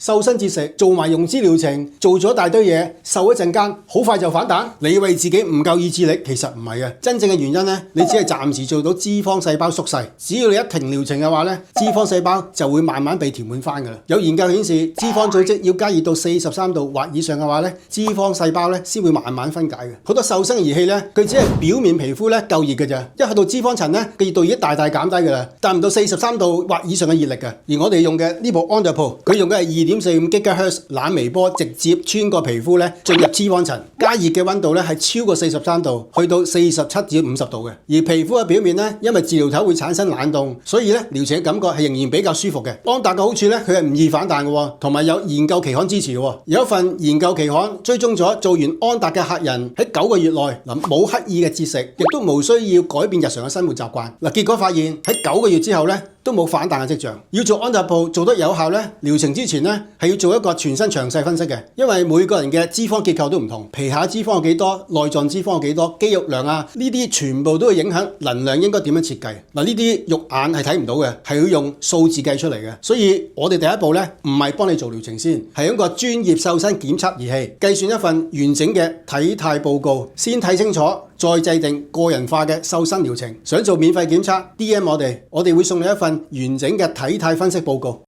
瘦身節食，做埋溶脂療程，做咗大堆嘢，瘦一陣間，好快就反彈。你以為自己唔夠意志力，其實唔係嘅。真正嘅原因呢，你只係暫時做到脂肪細胞縮細。只要你一停療程嘅話呢，脂肪細胞就會慢慢被填滿翻㗎啦。有研究顯示，脂肪組織要加熱到43度或以上嘅話呢，脂肪細胞呢先會慢慢分解嘅。好多瘦身儀器呢，佢只係表面皮膚呢夠熱嘅咋，一去到脂肪層呢，個熱度已經大大減低㗎啦，達唔到43度或以上嘅熱力嘅。而我哋用嘅呢部 OnThePro， 佢用嘅係2.45 GHz 冷微波，直接穿過皮膚咧進入脂肪層，加熱嘅溫度咧係超過43度，去到47至50度嘅。而皮膚嘅表面咧，因為治療頭會產生冷凍，所以咧療程嘅感覺係仍然比較舒服嘅。安達嘅好處咧，佢係唔易反彈嘅，同埋有研究期刊支持嘅。有一份研究期刊追蹤咗做完安達嘅客人喺9個月內冇刻意嘅節食，亦都無需要改變日常嘅生活習慣。結果發現喺9個月之後咧，都冇反彈嘅跡象。要做安達鋪做得有效咧，療程之前咧係要做一個全身詳細分析嘅，因為每個人嘅脂肪結構都唔同，皮下脂肪有幾多，內臟脂肪有幾多，肌肉量啊呢啲全部都會影響能量應該點樣設計。呢啲肉眼係睇唔到嘅，係要用數字計出嚟嘅。所以我哋第一步咧唔係幫你做療程先，係用個專業瘦身檢測儀器計算一份完整嘅體態報告，先睇清楚，再制定個人化嘅瘦身療程。想做免費檢測 ，DM 我哋會送你一份完整嘅體態分析報告。